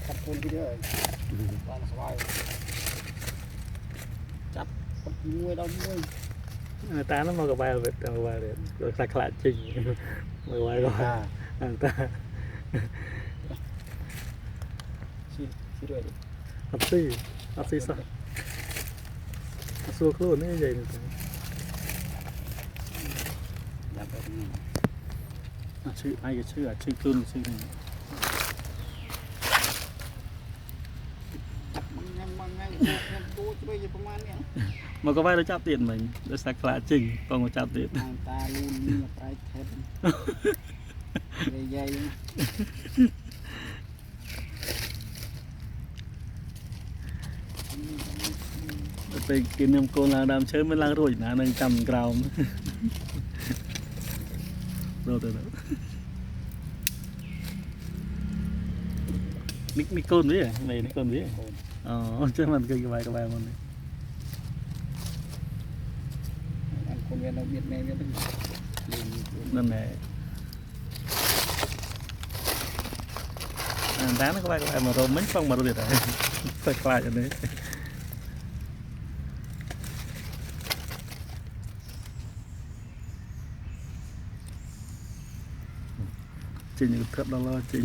ขัดคนที่เด้อวางสบายจับคนมวยเรามวยตาnó mau cái bài về tao bài để rồi sạc lại trình mày bài rồi taด้วย học si sao xua luôn đấy vậyชื่อไอ้ก็ชื่อชื่อคลุนชื่อมันก็ไปเราจับเตียนmìnhเราสักละจริงต้องมาจับเตียนตาลูนนี่ไปเทปใหญ่ไปกินน้ำโกนลาดำเชื้อมันล้างรุ่ยนะนั่งจำกราวโดดนี่โกนวิอ่ะนี่โกนวิอ๋อเชื่อมันกินกระบายมันเลยคนเวียนเราเวียดแม่เวียดนั่นแหละร้านกระบายมาโรมไม่ฟังมาโรเด็ดอะไรสักลายอันนี้จริงอยู่ครับเราจริง